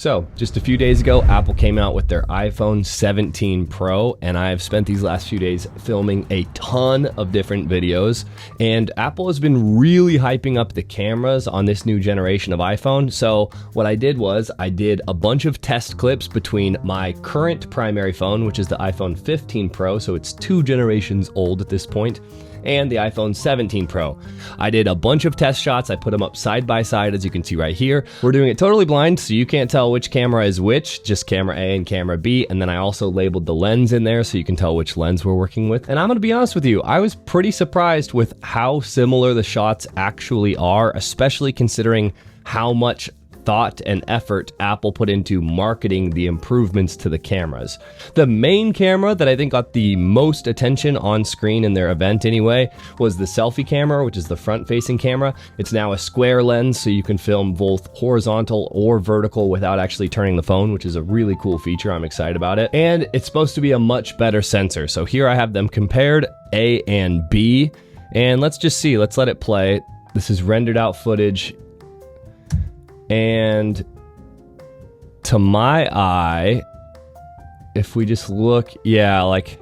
So, just a few days ago, Apple came out with their iPhone 17 Pro, and I've spent these last few days filming a ton of different videos, and Apple has been really hyping up the cameras on this new generation of iPhone. So what I did was, I did a bunch of test clips between my current primary phone, which is the iPhone 15 Pro, so it's 2 generations old at this point, and the iPhone 17 Pro. I did a bunch of test shots. I put them up side by side, as you can see right here. We're doing it totally blind, so you can't tell which camera is which, just camera A and camera B. And then I also labeled the lens in there so you can tell which lens we're working with. And I'm gonna be honest with you, I was pretty surprised with how similar the shots actually are, especially considering how much thought and effort Apple put into marketing the improvements to the cameras. The main camera that I think got the most attention on screen in their event anyway was the selfie camera, which is the front-facing camera. It's now a square lens, so you can film both horizontal or vertical without actually turning the phone, which is a really cool feature. I'm excited about it. And it's supposed to be a much better sensor. So here I have them compared, A and B. And let's just see, let's let it play. This is rendered out footage. And to my eye, if we just look, yeah, like,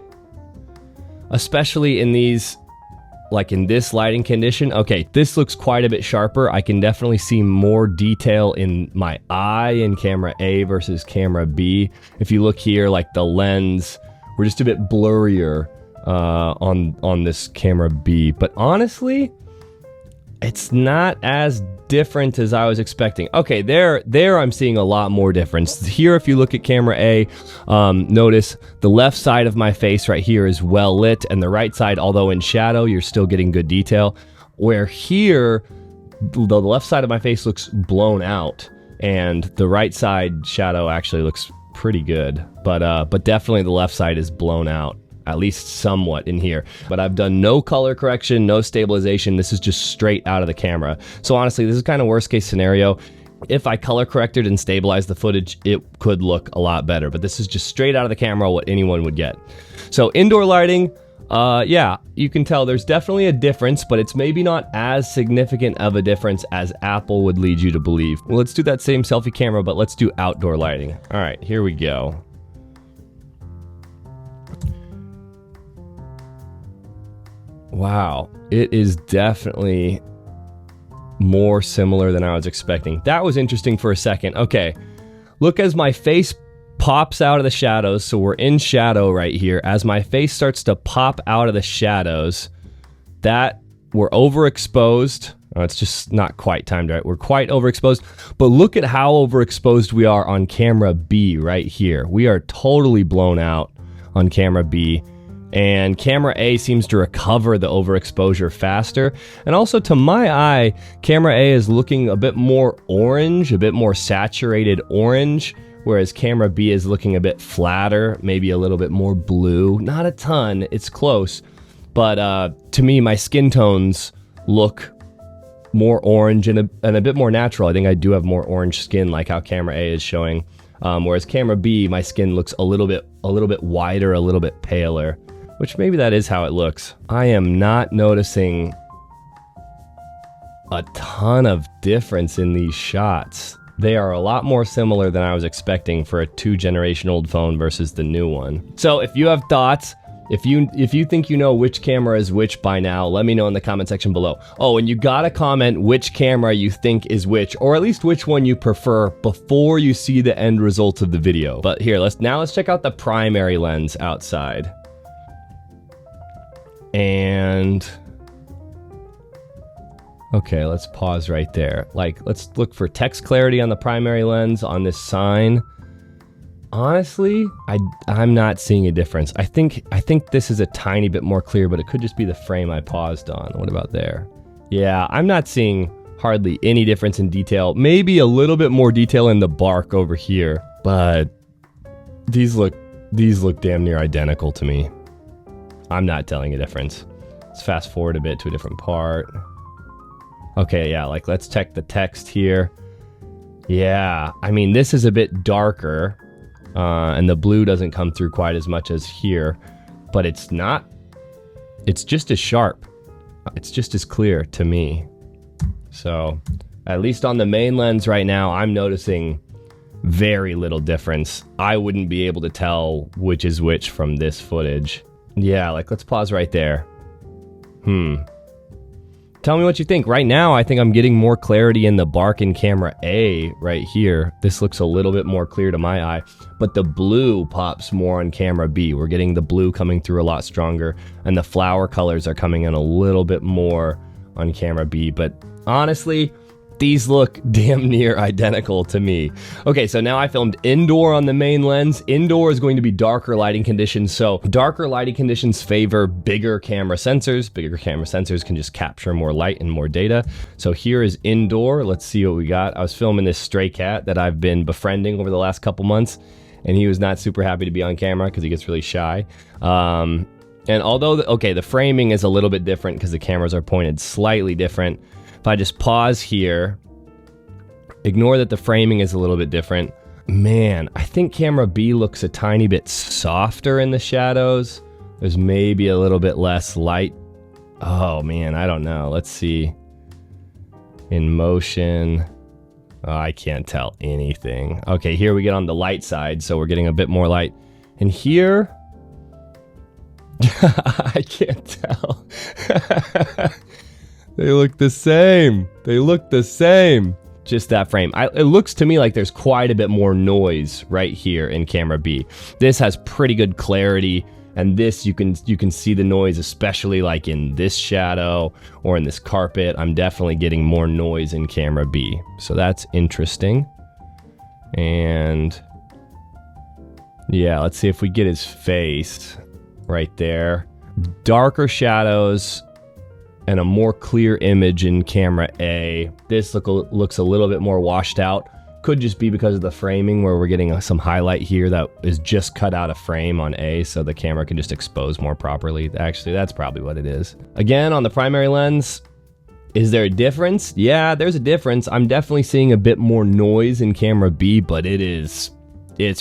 especially in these, like in this lighting condition, okay, this looks quite a bit sharper. I can definitely see more detail in my eye in camera A versus camera B. If you look here, like the lens, we're just a bit blurrier on this camera B. But honestly, it's not as different as I was expecting. Okay, there I'm seeing a lot more difference. Here, if you look at camera A, notice the left side of my face right here is well lit, and the right side, although in shadow, you're still getting good detail. Where here, the left side of my face looks blown out, and the right side shadow actually looks pretty good. But definitely the left side is blown out, at least somewhat in here. But I've done no color correction, no stabilization. This is just straight out of the camera. So honestly, this is kind of worst case scenario. If I color corrected and stabilized the footage, it could look a lot better. But this is just straight out of the camera what anyone would get. So indoor lighting, yeah, you can tell there's definitely a difference, but it's maybe not as significant of a difference as Apple would lead you to believe. Well, let's do that same selfie camera, but let's do outdoor lighting. All right, here we go. Wow, it is definitely more similar than I was expecting. That was interesting for a second. Okay, look as my face pops out of the shadows. So we're in shadow right here. As my face starts to pop out of the shadows, that we're overexposed. Oh, it's just not quite timed right. We're quite overexposed. But look at how overexposed we are on camera B right here. We are totally blown out on camera B. And camera A seems to recover the overexposure faster. And also, to my eye, camera A is looking a bit more orange, a bit more saturated orange, whereas camera B is looking a bit flatter, maybe a little bit more blue. Not a ton, it's close. But to me, my skin tones look more orange and a bit more natural. I think I do have more orange skin, like how camera A is showing. Whereas camera B, my skin looks a little bit wider, a little bit paler. Which maybe that is how it looks. I am not noticing a ton of difference in these shots. They are a lot more similar than I was expecting for a 2-generation-old phone versus the new one. So if you have thoughts, if you think you know which camera is which by now, let me know in the comment section below. Oh, and you gotta comment which camera you think is which, or at least which one you prefer before you see the end results of the video. But here, let's check out the primary lens outside. And okay, let's pause right there. Like, let's look for text clarity on the primary lens on this sign. Honestly, I'm not seeing a difference. I think this is a tiny bit more clear, but it could just be the frame I paused on. What about there? Yeah, I'm not seeing hardly any difference in detail. Maybe a little bit more detail in the bark over here, but these look damn near identical to me. I'm not telling a difference. Let's fast forward a bit to a different part. Okay, yeah, like let's check the text here. Yeah, I mean, this is a bit darker, and the blue doesn't come through quite as much as here, but it's just as sharp. It's just as clear to me. So, at least on the main lens right now, I'm noticing very little difference. I wouldn't be able to tell which is which from this footage. Yeah, like let's pause right there. Tell me what you think. Right now, I think I'm getting more clarity in the bark in camera A right here. This looks a little bit more clear to my eye, but the blue pops more on camera B. We're getting the blue coming through a lot stronger, and the flower colors are coming in a little bit more on camera B, but honestly, these look damn near identical to me. Okay, so now I filmed indoor on the main lens. Indoor is going to be darker lighting conditions, so darker lighting conditions favor bigger camera sensors. Bigger camera sensors can just capture more light and more data. So here is indoor. Let's see what we got. I was filming this stray cat that I've been befriending over the last couple months, and he was not super happy to be on camera because he gets really shy. And although, the framing is a little bit different because the cameras are pointed slightly different. If I just pause here, ignore that the framing is a little bit different. Man, I think camera B looks a tiny bit softer in the shadows. There's maybe a little bit less light. Oh man, I don't know. Let's see. In motion. Oh, I can't tell anything. Okay, here we get on the light side, so we're getting a bit more light. And here, I can't tell. They look the same. They look the same. Just that frame. It looks to me like there's quite a bit more noise right here in camera B. This has pretty good clarity, and this you can see the noise, especially like in this shadow or in this carpet. I'm definitely getting more noise in camera B. So that's interesting. And yeah, let's see if we get his face right there. Darker shadows and a more clear image in camera A. This looks a little bit more washed out. Could just be because of the framing, where we're getting some highlight here that is just cut out of frame on A, so the camera can just expose more properly. Actually, that's probably what it is. Again, on the primary lens, is there a difference? Yeah, there's a difference. I'm definitely seeing a bit more noise in camera B, but it's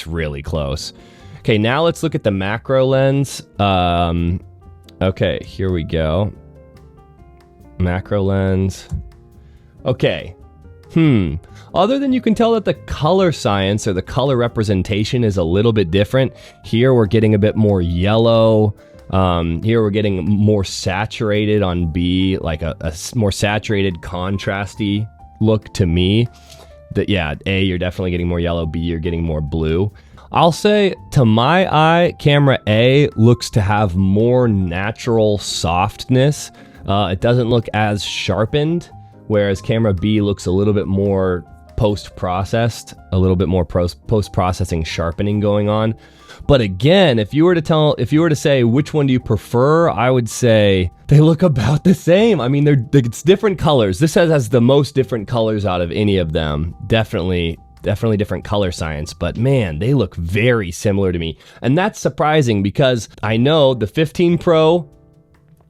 really close. Okay, now let's look at the macro lens. Okay, here we go. Macro lens. Okay. Other than you can tell that the color science or the color representation is a little bit different. Here we're getting a bit more yellow. Here we're getting more saturated on B, like a more saturated, contrasty look to me. Yeah, A, you're definitely getting more yellow. B, you're getting more blue. I'll say, to my eye, camera A looks to have more natural softness. It doesn't look as sharpened, whereas camera B looks a little bit more post-processed, a little bit more post-processing sharpening going on. But again, if you were to say which one do you prefer, I would say they look about the same. I mean, it's different colors. This has the most different colors out of any of them. Definitely different color science, but man, they look very similar to me. And that's surprising because I know the 15 Pro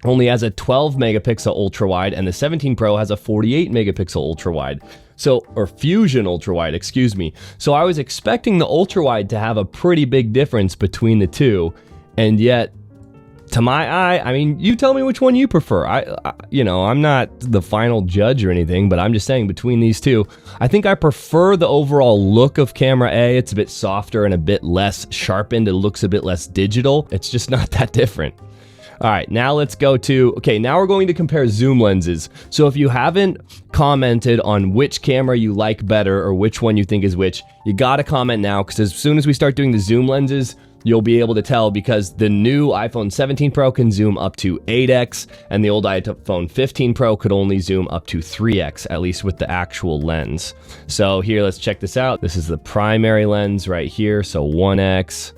only has a 12 megapixel ultra wide, and the 17 Pro has a 48 megapixel ultra wide. Or Fusion ultra wide, excuse me. So I was expecting the ultra wide to have a pretty big difference between the two, and yet, to my eye, I mean, you tell me which one you prefer. I'm not the final judge or anything, but I'm just saying between these two, I think I prefer the overall look of camera A. It's a bit softer and a bit less sharpened. It looks a bit less digital. It's just not that different. All right, now let's go to, now we're going to compare zoom lenses. So if you haven't commented on which camera you like better or which one you think is which, you gotta comment now, because as soon as we start doing the zoom lenses, you'll be able to tell, because the new iPhone 17 Pro can zoom up to 8x, and the old iPhone 15 Pro could only zoom up to 3x, at least with the actual lens. So here, let's check this out. This is the primary lens right here, so 1x,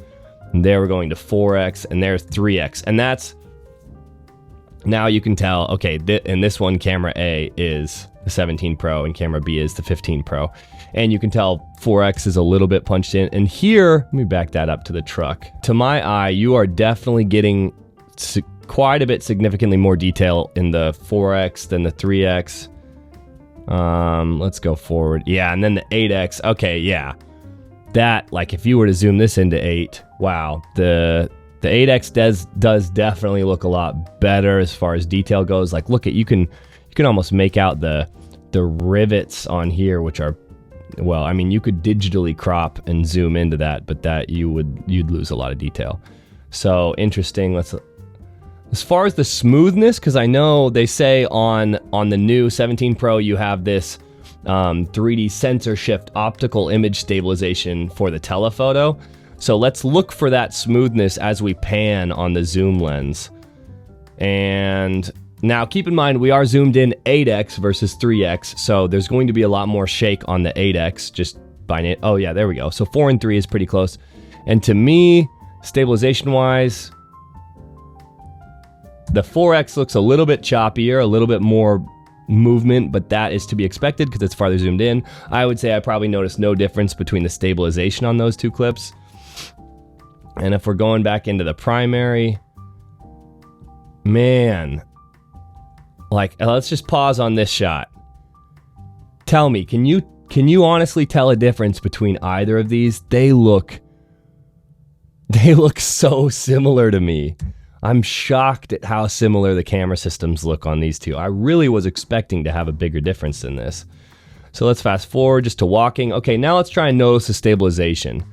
and there we're going to 4x, and there's 3x, and that's, now you can tell, okay, in this one, camera A is the 17 Pro and camera B is the 15 Pro. And you can tell 4x is a little bit punched in. And here, let me back that up to the truck. To my eye, you are definitely getting quite a bit significantly more detail in the 4x than the 3x. Let's go forward. Yeah, and then the 8x. Okay, yeah. That, like, if you were to zoom this into 8, wow, the 8x does definitely look a lot better as far as detail goes. Like, look at, you can almost make out the rivets on here, which are well, I mean, you could digitally crop and zoom into that, but that you'd lose a lot of detail. So interesting. As far as the smoothness, because I know they say on the new 17 Pro you have this 3D sensor shift optical image stabilization for the telephoto. So let's look for that smoothness as we pan on the zoom lens. And now keep in mind we are zoomed in 8x versus 3x, so there's going to be a lot more shake on the 8x just by it. Oh yeah, there we go. So 4 and 3 is pretty close. And to me, stabilization wise, the 4x looks a little bit choppier, a little bit more movement, but that is to be expected because it's farther zoomed in. I would say I probably noticed no difference between the stabilization on those two clips. And if we're going back into the primary, man, like, let's just pause on this shot. Tell me, can you honestly tell a difference between either of these? They look so similar to me. I'm shocked at how similar the camera systems look on these two. I really was expecting to have a bigger difference than this. So let's fast forward just to walking. Okay, now let's try and notice the stabilization.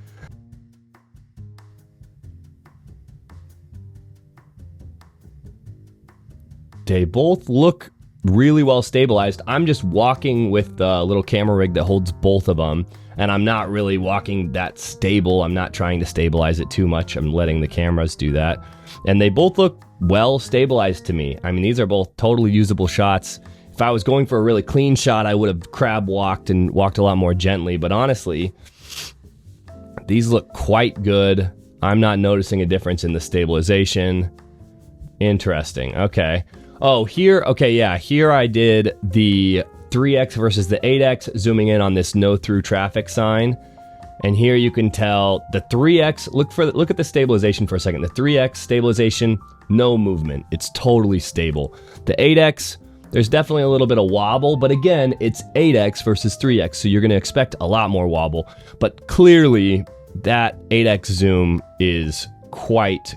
They both look really well stabilized. I'm just walking with the little camera rig that holds both of them, and I'm not really walking that stable. I'm not trying to stabilize it too much. I'm letting the cameras do that. And they both look well stabilized to me. I mean, these are both totally usable shots. If I was going for a really clean shot, I would have crab walked and walked a lot more gently. But honestly, these look quite good. I'm not noticing a difference in the stabilization. Interesting. Okay. Oh, here, okay, yeah, here I did the 3x versus the 8x, zooming in on this no through traffic sign. And here you can tell the 3x, look at the stabilization for a second. The 3x stabilization, no movement. It's totally stable. The 8x, there's definitely a little bit of wobble, but again, it's 8x versus 3x, so you're gonna expect a lot more wobble. But clearly, that 8x zoom is quite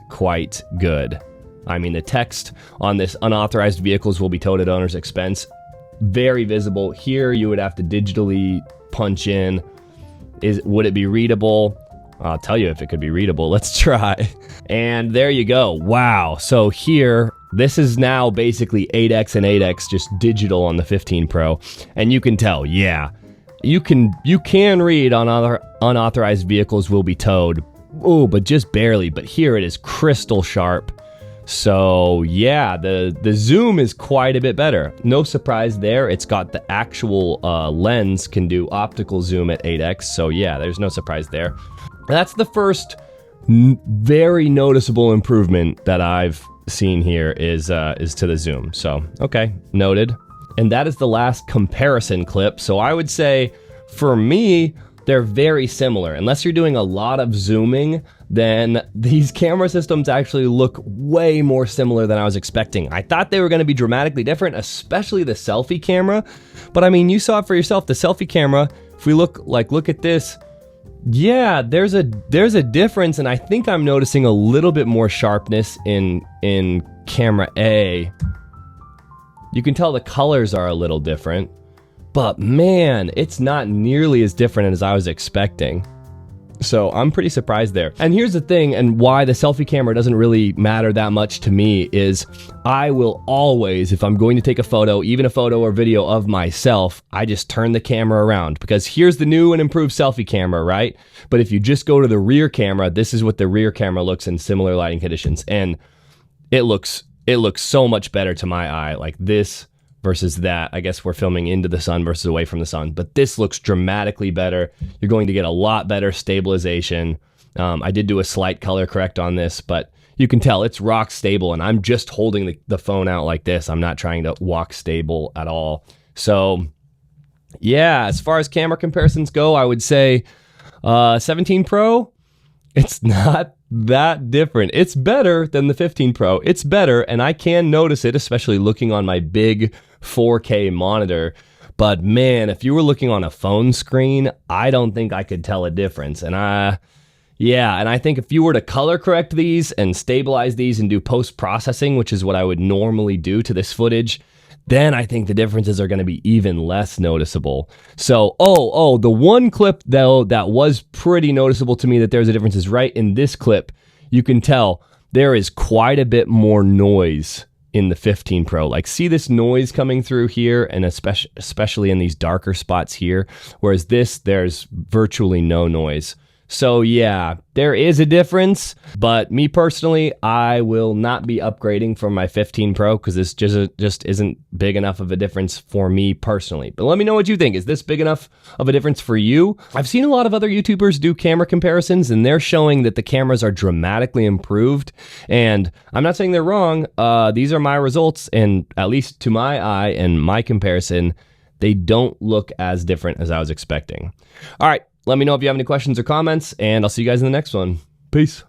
good. I mean, the text on this unauthorized vehicles will be towed at owner's expense. Very visible. Here, you would have to digitally punch in. Would it be readable? I'll tell you if it could be readable. Let's try. And there you go. Wow. So here, this is now basically 8x and 8x just digital on the 15 Pro. And you can tell, yeah, you can read on other unauthorized vehicles will be towed. Oh, but just barely. But here it is crystal sharp. So yeah, the zoom is quite a bit better. No surprise there. It's got the actual lens can do optical zoom at 8x. So yeah, there's no surprise there. That's the first very noticeable improvement that I've seen here is to the zoom. So okay, noted. And that is the last comparison clip. So I would say for me, they're very similar. Unless you're doing a lot of zooming, then these camera systems actually look way more similar than I was expecting. I thought they were going to be dramatically different, especially the selfie camera. But I mean, you saw it for yourself. The selfie camera, if we look at this, yeah, there's a difference, and I think I'm noticing a little bit more sharpness in camera A. You can tell the colors are a little different. But man, it's not nearly as different as I was expecting. So I'm pretty surprised there. And here's the thing, and why the selfie camera doesn't really matter that much to me is I will always, if I'm going to take a photo, even a photo or video of myself, I just turn the camera around because here's the new and improved selfie camera, right? But if you just go to the rear camera, this is what the rear camera looks in similar lighting conditions. And it looks so much better to my eye, like this versus that. I guess we're filming into the sun versus away from the sun, but this looks dramatically better. You're going to get a lot better stabilization. I did do a slight color correct on this, but you can tell it's rock stable, and I'm just holding the phone out like this. I'm not trying to walk stable at all. So yeah, as far as camera comparisons go, I would say 17 Pro, it's not that different. It's better than the 15 Pro. It's better, and I can notice it, especially looking on my big 4K monitor. But man, if you were looking on a phone screen, I don't think I could tell a difference. And I think if you were to color correct these and stabilize these and do post-processing, which is what I would normally do to this footage, then I think the differences are going to be even less noticeable. So, the one clip though that was pretty noticeable to me that there's a difference is right in this clip. You can tell there is quite a bit more noise in the 15 Pro. Like, see this noise coming through here, and especially in these darker spots here, whereas this, there's virtually no noise. So yeah, there is a difference, but me personally, I will not be upgrading from my 15 Pro because this just isn't big enough of a difference for me personally. But let me know what you think. Is this big enough of a difference for you? I've seen a lot of other YouTubers do camera comparisons, and they're showing that the cameras are dramatically improved. And I'm not saying they're wrong. These are my results, and at least to my eye and my comparison, they don't look as different as I was expecting. All right. Let me know if you have any questions or comments, and I'll see you guys in the next one. Peace.